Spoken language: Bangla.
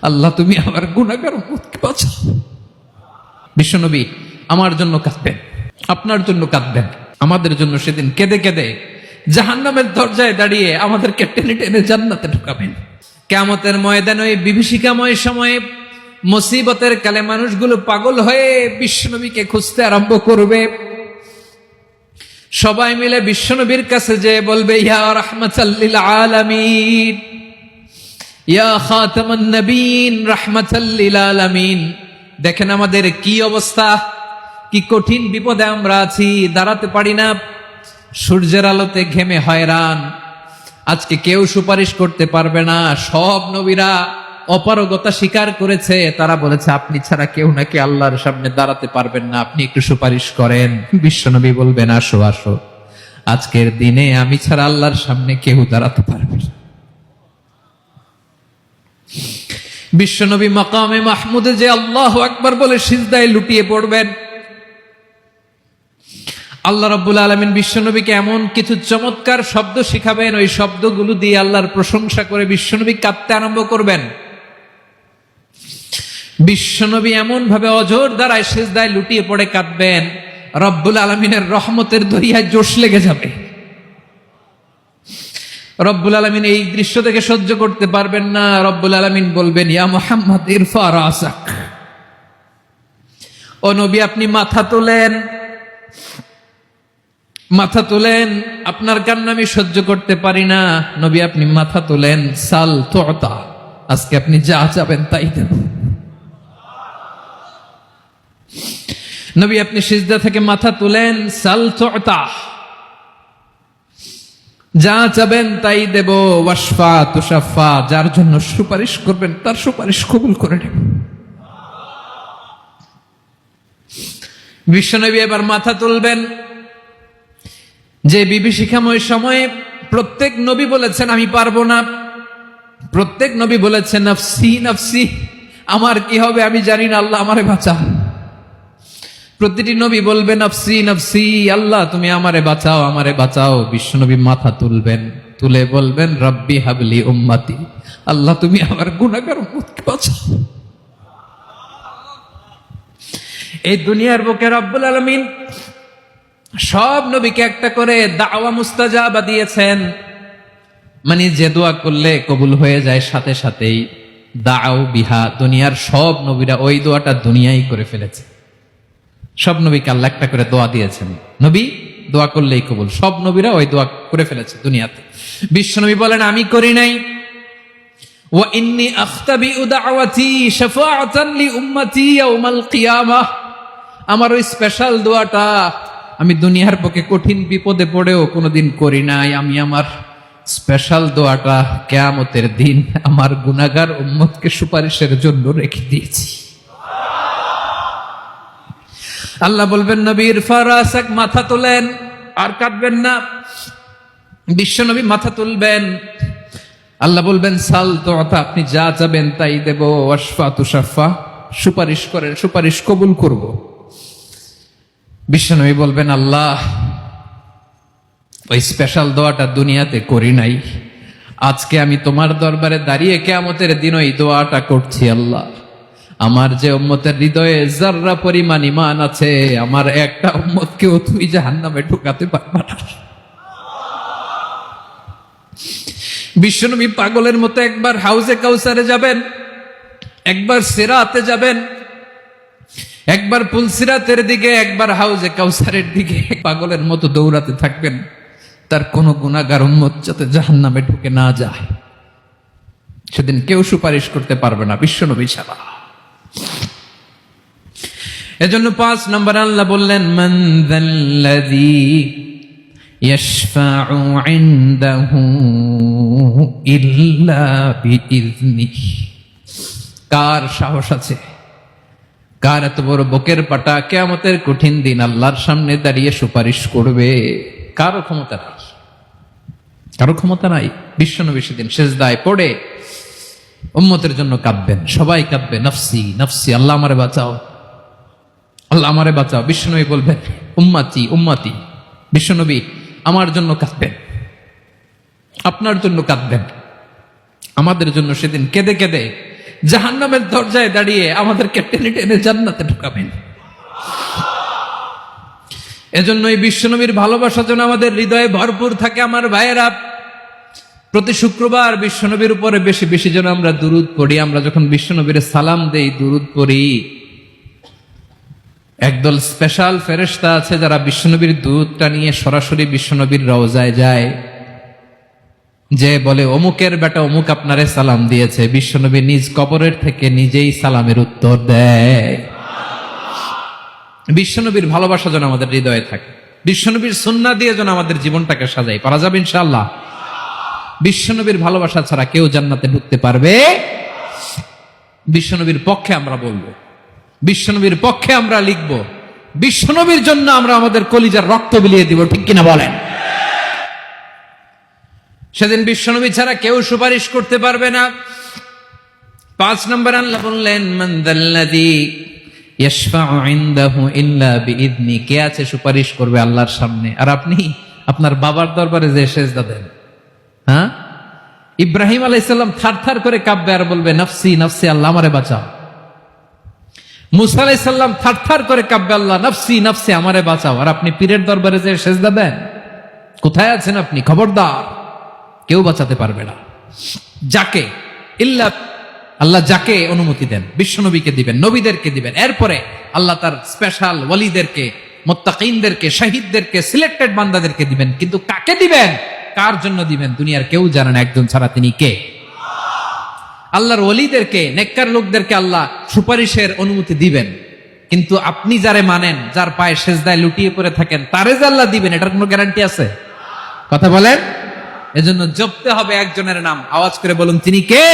আল্লাহ তুমি আমার গুনাহগার উম্মতকে বাঁচাও। বিশ্বনবী আমার জন্য কাঁদবেন, আপনার জন্য কাঁদবেন, আমাদের জন্য সেদিন কেঁদে কেঁদে জাহান্নামের দরজায় দাঁড়িয়ে আমাদেরকে টেনে টেনে জান্নাতে ঢুকাবেন। কিয়ামতের ময়দানে ওই বিভীষিকাময় সময়ে মুসিবতের কালে মানুষগুলো পাগল হয়ে বিশ্বনবীকে খুঁজতে আরম্ভ করবে। সবাই মিলে বিশ্বনবীর কাছে যে বলবে, ইয়া রাহমাতাল লিল আলামিন, ইয়া খাতামান নবীন, রাহমাতাল লিল আলামিন। দেখেন আমাদের কি অবস্থা, কি কঠিন বিপদে আমরা আছি, দাঁড়াতে পারি না, সূর্যের আলোতে ঘেমে হয়রান। আজকে কেউ সুপারিশ করতে পারবে না। সব নবীরা অপারগতা স্বীকার করেছে, তারা বলেছে আপনি ছাড়া কেউ নাকি আল্লাহর সামনে দাঁড়াতে পারবেন না, আপনি একটু সুপারিশ করেন। বিশ্বনবী বলবেন, আসো আসো, আজকের দিনে আমি ছাড়া আল্লাহর সামনে কেউ দাঁড়াতে পারবে না। বিশ্বনবী মাকামে মাহমুদে যে আল্লাহু আকবার বলে সিজদায় লুটিয়ে পড়বেন, আল্লাহ রাব্বুল আলামিন বিশ্বনবীকে এমন কিছু চমৎকার শব্দ শিখাবেন, ওই শব্দগুলো দিয়ে আল্লাহর প্রশংসা করে বিশ্বনবী কাঁদতে আরম্ভ করবেন। বিশ্বনবী এমন ভাবে অজর দ্বারায় সিজদায় লুটিয়ে পড়ে কাঁদবেন, রব্বুল আলামিনের রহমতের দরিয়ায় জোশ লেগে যাবে। রব্বুল আলামিন এই দৃশ্য থেকে সহ্য করতে পারবেন না। রব্বুল আলামিন বলবেন, ইয়া মুহাম্মদ ইরফা রাসাক, ও নবী আপনি মাথা তোলেন, মাথা তোলেন, আপনার কান্না আমি সহ্য করতে পারি না। নবী আপনি মাথা তোলেন, সাল তুতা, আজকে আপনি যা চাবেন তাই দেব। নবী আপনি সিজদা থেকে মাথা তুলেন, সাল তুতা, যা চাবেন তাই দেব। ওয়াশফা তুশাফা, যার জন্য সুপারিশ করবেন তার সুপারিশ কবুল করে নেব। বিশ্বনবী এবার মাথা তুলবেন। যে বিভীষিকাময় সময়ে প্রত্যেক নবী বলেছেন আমি পারবো না, প্রত্যেক নবী বলেছেন নফসি নফসি, আমার কি হবে আমি জানি না, আল্লাহ আমারে বাঁচা। প্রতিটি নবী বলবেন নফসি নফসি, আল্লাহ তুমি আমারে বাঁচাও, আমারে বাঁচাও। বিশ্বনবী মাথা তুলবেন, তুলে বলবেন রব্বি হাবলি উম্মতি, আল্লাহ তুমি আমার গুনাহগার উম্মতকে বাঁচাও। এই দুনিয়ার বুকে রব্বুল আলামিন সব নবীকে একটা করে দাওয়া মুস্তাজাবা দিয়েছেন, মানে যে দোয়া করলে কবুল হয়ে যায় সাথে সাথেই। দাও বিহা, দুনিয়ার সব নবীরা ওই দোয়াটা দুনিয়ায় করে ফেলেছে। সব নবীকে আল্লাহ একটা করে দোয়া দিয়েছেন, নবী দোয়া করলেই কবুল। সব নবীরা ওই দোয়া করে ফেলেছে দুনিয়াতে। বিশ্বনবী বলেন আমি করি নাই। ওয়া ইন্নী আখতাবিউ দাওয়াতি শাফাআতান লি উম্মতি ইয়াউমাল কিয়ামাহ, আমার ওই স্পেশাল দোয়াটা আমি দুনিয়ার পক্ষে কঠিন বিপদে পড়েও কোনোদিন করি নাই। আমি আমার স্পেশাল দোয়াটা কিয়ামতের দিন আমার গুনাহগার উম্মতকে সুপারিশের জন্য রেখে দিয়েছি। আল্লাহ বলবেন নবীর ফারাসাক, মাথা তোলেন, আর কাঁদবেন না। বিশ্বনবী মাথা তুলবেন, আল্লাহ বলবেন সাল তুতা, আপনি যা চাবেন তাই দেব। ওয়াশফা তুশাফা, সুপারিশ করেন, সুপারিশ কবুল করব। বিশ্বনবী বলবেন আল্লাহ ওই স্পেশাল দোয়াটা দুনিয়াতে করি নাই, আজকে আমি তোমার দরবারে দাঁড়িয়ে কিয়ামতের দিন ওই দোয়াটা করছি। আল্লাহ আমার যে উম্মতের হৃদয়ে যাররা পরিমাণ ঈমান আছে, আমার একটা উম্মতকেও তুই জাহান্নামে ঢুকাতে পারবা না। বিশ্বনবী পাগলের মতো একবার হাউজে কাউসারে যাবেন, একবার সিরাতে যাবেন, একবার পুলসিরাতের দিকে, একবার হাউজে কাউসারের দিকে, পাগলের মতো দৌড়াতে থাকবেন। তার কোনো গুনাহগার উম্মত যাতে জাহান্নামে ঢুকে না যায়। সেদিন কেউ সুপারিশ করতে পারবে না বিশ্বনবী ছাড়া। এজন্য 5 নম্বর আল্লাহ বললেন মান যাল্লাযী ইয়াশফাউ ইনদাহু ইল্লা বিইযনিহি, কার সাহস আছে, কার এত বড় বুকের পাটা কিয়ামতের কঠিন দিন আল্লাহর সামনে দাঁড়িয়ে সুপারিশ করবে? কারো ক্ষমতা নাই, কারো ক্ষমতা নাই। বিশ্বনবী সেদিন সিজদায় পড়ে উম্মতের জন্য কাঁদবেন, সবাই কাঁদবে নফসি নফসি, আল্লাহ আমারে বাঁচাও, আল্লাহ আমারে বাঁচাও। বিশ্বনবী বলবেন উম্মতি উম্মতি। বিশ্বনবী আমার জন্য কাঁদবেন, আপনার জন্য কাঁদবেন, আমাদের জন্য সেদিন কেঁদে কেঁদে জাহান্নামের দরজায় দাঁড়িয়ে আমাদেরকে টেনে টেনে জান্নাতে ঢুকাবেন। এজন্যই বিশ্বনবীর ভালোবাসা যেন আমাদের হৃদয়ে ভরপুর থাকে। আমার ভাইয়েরা, প্রতি শুক্রবার বিশ্বনবীর উপরে বেশি বেশি যেন আমরা দুরূদ পড়ি। আমরা যখন বিশ্বনবীর সালাম দেই, দুরূদ পড়ি, একদল স্পেশাল ফেরেশতা আছে যারা বিশ্বনবীর দুধটা নিয়ে সরাসরি বিশ্বনবীর রওজায় যায়, যে বলে অমুকের বেটা অমুক আপনারে সালাম দিয়েছে। বিশ্বনবী নিজ কবরের থেকে নিজেই সালামের উত্তর দেয়। বিশ্বনবীর ভালোবাসা যেন আমাদের হৃদয়ে থাকে। বিশ্বনবীর সুন্নাহ দিয়ে যেন আমাদের জীবনটাকে সাজাই। পারা যাবে ইনশাআল্লাহ। বিশ্বনবীর ভালোবাসা ছাড়া কেউ জান্নাতে ঢুকতে পারবে। বিশ্বনবীর পক্ষে আমরা বলবো, বিশ্বনবীর পক্ষে আমরা লিখব, বিশ্বনবীর জন্য আমরা আমাদের কলিজার রক্ত বিলিয়ে দিব। ঠিক কিনা বলেন? সেদিন বিশ্বনবী ছাড়া কেউ সুপারিশ করতে পারবে না। 5 নম্বর আল্লাহ বললেন, মান যাল্লাযী ইয়াশফাউ ইনদাহু ইল্লা বিইذনি। কে আছে সুপারিশ করবে আল্লাহর সামনে, আর আপনি আপনার বাবার দরবারে যে সেজদা দেন? হ্যাঁ, ইব্রাহিম আলাইহিস সালাম থারথার করে কাঁপবে আর বলবে নফসি নফসি, আল্লাহ আমারে বাঁচাও। মুসা আলাইহিস সালাম থারথার করে কাঁপবে, আল্লাহ নফসি নফসি, আমারে বাঁচাও। আর আপনি পীরের দরবারে যে সেজদা দেন? কোথায় আছেন আপনি? খবরদার, কেউ বাঁচাতে পারবে না। যাকে ইল্লা আল্লাহ যাকে অনুমতি দেন, বিশ্বনবীকে দিবেন, নবীদেরকে দিবেন। এরপরে আল্লাহ তার স্পেশাল ওয়ালিদেরকে, মুত্তাকিনদেরকে, শহীদদেরকে, সিলেক্টেড বান্দাদেরকে দিবেন। কিন্তু কাকে দিবেন, কার জন্য দিবেন, দুনিয়ার কেউ জানে না। একজন ছাড়া, তিনি কে? আল্লাহর ওয়ালিদেরকে, নেককার লোকদেরকে আল্লাহ সুপারিশের অনুমতি দিবেন। কিন্তু আপনি যারে মানেন, যার পায়ে সেজদায় লুটিয়ে পড়ে থাকেন, তারে যে আল্লাহ দিবেন, এটার কোনো গ্যারান্টি আছে? কথা বলেন। এজন্য জপতে হবে একজনের নাম। আওয়াজ করে বলুন, তিনি কে?